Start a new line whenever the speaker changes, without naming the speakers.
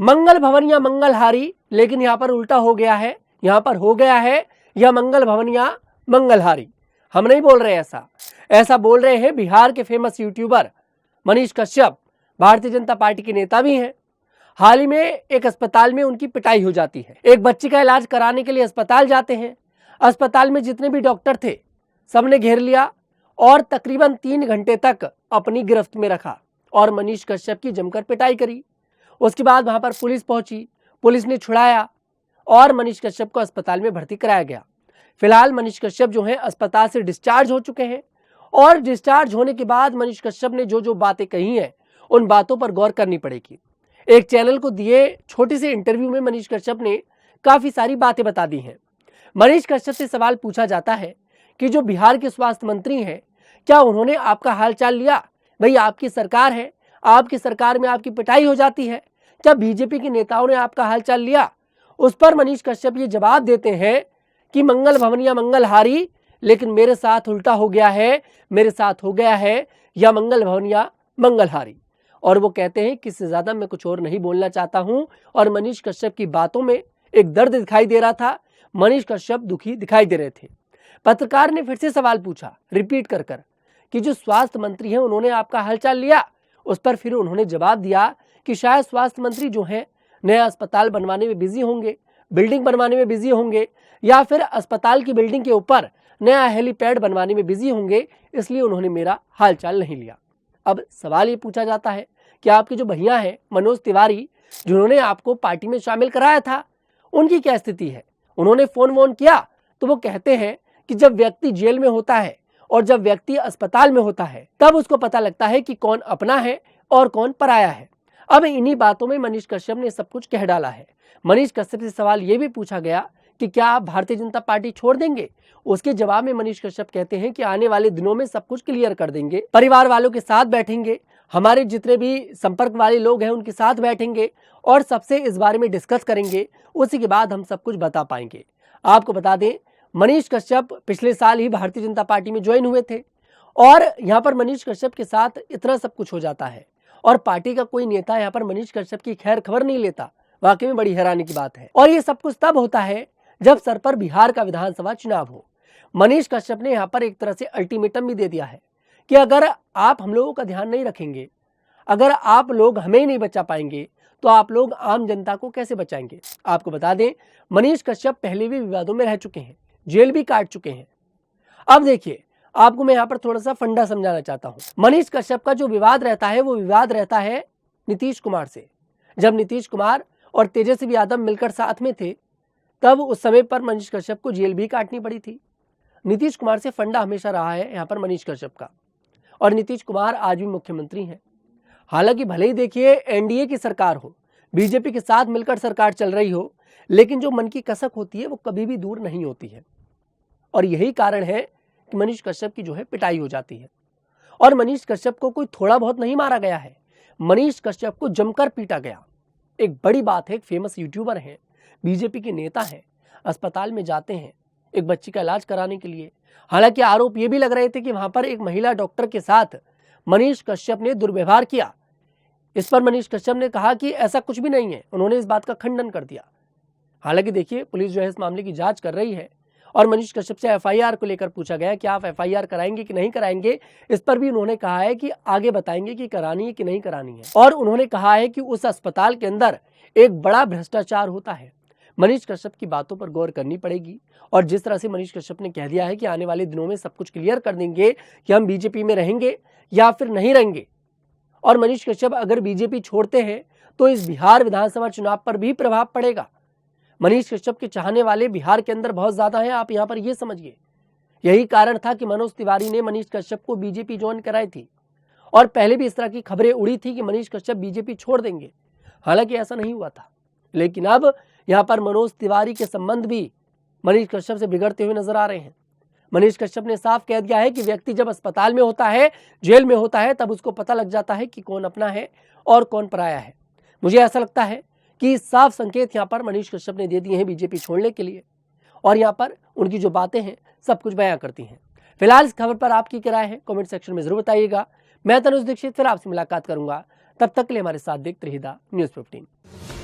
मंगल भवन या मंगलहारी, लेकिन यहाँ पर उल्टा हो गया है, यहाँ पर हो गया है या मंगल भवन या मंगलहारी। हम नहीं बोल रहे ऐसा बोल रहे हैं बिहार के famous YouTuber Manish Kashyap, Bharatiya Janata party के नेता भी हैं। हाल ही में एक अस्पताल में उनकी पिटाई हो जाती है। एक बच्ची का इलाज कराने के लिए अस्पताल जाते हैं। अस्पताल में जितने भी डॉक्टर थे सबने घेर लिया और तकरीबन 3 घंटे तक अपनी गिरफ्त में रखा और मनीष कश्यप की जमकर पिटाई करी। उसके बाद वहां पर पुलिस पहुंची, पुलिस ने छुड़ाया और मनीष कश्यप को अस्पताल में भर्ती कराया गया। फिलहाल मनीष कश्यप जो है अस्पताल से डिस्चार्ज हो चुके हैं और डिस्चार्ज होने के बाद मनीष कश्यप ने जो जो बातें कही हैं उन बातों पर गौर करनी पड़ेगी। एक चैनल को दिए छोटे से इंटरव्यू में मनीष कश्यप ने काफी सारी बातें बता दी हैं। मनीष कश्यप से सवाल पूछा जाता है कि जो बिहार के स्वास्थ्य मंत्री हैं, क्या उन्होंने आपका हालचाल लिया? भाई आपकी सरकार है, आपकी सरकार में आपकी पिटाई हो जाती है, क्या बीजेपी के नेताओं ने आपका हालचाल लिया? उस पर मनीष कश्यप ये जवाब देते हैं कि मंगल भवन या मंगलहारी, लेकिन मेरे साथ उल्टा हो गया है, मेरे साथ हो गया है या मंगल भवन या मंगलहारी। और वो कहते हैं कि इससे ज्यादा मैं कुछ और नहीं बोलना चाहता हूं। और मनीष कश्यप की बातों में एक दर्द दिखाई दे रहा था, मनीष कश्यप दुखी दिखाई दे रहे थे। पत्रकार ने फिर से सवाल पूछा रिपीट कर कि जो स्वास्थ्य मंत्री हैं उन्होंने आपका हालचाल लिया? उस पर फिर उन्होंने जवाब दिया कि शायद स्वास्थ्य मंत्री जो हैं नया अस्पताल बनवाने में बिजी होंगे, बिल्डिंग बनवाने में बिजी होंगे, या फिर अस्पताल की बिल्डिंग के ऊपर नया हेलीपैड बनवाने में बिजी होंगे, इसलिए उन्होंने मेरा हालचाल नहीं लिया। अब सवाल ये पूछा जाता है कि आपके जो भैया हैं मनोज तिवारी, जिन्होंने आपको पार्टी में शामिल कराया था, उनकी क्या स्थिति है? उन्होंने फोन वोन किया? तो वो कहते हैं कि जब व्यक्ति जेल में होता है और जब व्यक्ति अस्पताल में होता है तब उसको पता लगता है कि कौन अपना है और कौन पराया है। अब इन्हीं बातों में मनीष कश्यप ने सब कुछ कह डाला है। मनीष कश्यप से सवाल यह भी पूछा गया कि क्या आप भारतीय जनता पार्टी छोड़ देंगे? उसके जवाब में मनीष कश्यप कहते हैं कि आने वाले दिनों में सब कुछ क्लियर कर देंगे, परिवार वालों के साथ बैठेंगे, हमारे जितने भी संपर्क वाले लोग हैं उनके साथ बैठेंगे और सबसे इस बारे में डिस्कस करेंगे, उसी के बाद हम सब कुछ बता पाएंगे। आपको बता दें मनीष कश्यप पिछले साल ही भारतीय जनता पार्टी में ज्वाइन हुए थे और यहाँ पर मनीष कश्यप के साथ इतना सब कुछ हो जाता है और पार्टी का कोई नेता यहाँ पर मनीष कश्यप की खैर खबर नहीं लेता। वाकई में बड़ी हैरानी की बात है। और ये सब कुछ तब होता है जब सर पर बिहार का विधानसभा चुनाव हो। मनीष कश्यप ने यहाँ पर एक तरह से अल्टीमेटम भी दे दिया है कि अगर आप हम लोगों का ध्यान नहीं रखेंगे, अगर आप लोग हमें ही नहीं बचा पाएंगे, तो आप लोग आम जनता को कैसे बचाएंगे? आपको बता दें मनीष कश्यप पहले भी विवादों में रह चुके हैं, जेल भी काट चुके हैं। अब देखिए आपको मैं यहाँ पर थोड़ा सा फंडा समझाना चाहता हूँ। मनीष कश्यप का जो विवाद रहता है वो विवाद रहता है नीतीश कुमार से। जब नीतीश कुमार और तेजस्वी यादव मिलकर साथ में थे तब उस समय पर मनीष कश्यप को जेल भी काटनी पड़ी थी। नीतीश कुमार से फंडा हमेशा रहा है यहाँ पर मनीष कश्यप का, और नीतीश कुमार आज भी मुख्यमंत्री हैं। हालांकि भले ही देखिए एनडीए की सरकार हो, बीजेपी के साथ मिलकर सरकार चल रही हो, लेकिन जो मन की कसक होती है वो कभी भी दूर नहीं होती है। और यही कारण है कि मनीष कश्यप की जो है पिटाई हो जाती है। और मनीष कश्यप को कोई थोड़ा बहुत नहीं मारा गया है, मनीष कश्यप को जमकर पीटा गया। एक बड़ी बात है, एक फेमस यूट्यूबर हैं, बीजेपी के नेता हैं, अस्पताल में जाते हैं एक बच्ची का इलाज कराने के लिए। हालांकि आरोप ये भी लग रहे थे कि वहां पर एक महिला डॉक्टर के साथ मनीष कश्यप ने दुर्व्यवहार किया। इस पर मनीष कश्यप ने कहा कि ऐसा कुछ भी नहीं है, उन्होंने इस बात का खंडन कर दिया। हालांकि देखिए पुलिस जो है इस मामले की जांच कर रही है और मनीष कश्यप से एफआईआर को लेकर पूछा गया कि आप एफआईआर कराएंगे कि नहीं कराएंगे। इस पर भी उन्होंने कहा है कि आगे बताएंगे कि करानी है कि नहीं करानी है। और उन्होंने कहा है कि उस अस्पताल के अंदर एक बड़ा भ्रष्टाचार होता है। मनीष कश्यप की बातों पर गौर करनी पड़ेगी। और जिस तरह से मनीष कश्यप ने कह दिया है कि आने वाले दिनों में सब कुछ क्लियर कर देंगे कि हम बीजेपी में रहेंगे या फिर नहीं रहेंगे, और मनीष कश्यप अगर बीजेपी छोड़ते हैं तो इस बिहार विधानसभा चुनाव पर भी प्रभाव पड़ेगा। मनीष कश्यप के चाहने वाले बिहार के अंदर बहुत ज्यादा हैं, आप यहाँ पर ये समझिए। यही कारण था कि मनोज तिवारी ने मनीष कश्यप को बीजेपी ज्वाइन कराई थी और पहले भी इस तरह की खबरें उड़ी थी कि मनीष कश्यप बीजेपी छोड़ देंगे। हालांकि ऐसा नहीं हुआ था, लेकिन अब यहाँ पर मनोज तिवारी के संबंध भी मनीष कश्यप से बिगड़ते हुए नजर आ रहे हैं। मनीष कश्यप ने साफ कह दिया है कि व्यक्ति जब अस्पताल में होता है, जेल में होता है, तब उसको पता लग जाता है कि कौन अपना है और कौन पराया है। मुझे ऐसा लगता है कि साफ संकेत यहाँ पर मनीष कश्यप ने दे दिए हैं बीजेपी छोड़ने के लिए, और यहाँ पर उनकी जो बातें हैं सब कुछ बयां करती हैं। फिलहाल इस खबर पर आपकी क्या राय है कमेंट सेक्शन में जरूर बताइएगा। मैं तनुज दीक्षित फिर आपसे मुलाकात करूंगा, तब तक के लिए हमारे साथ देखते रहिए न्यूज़ 15।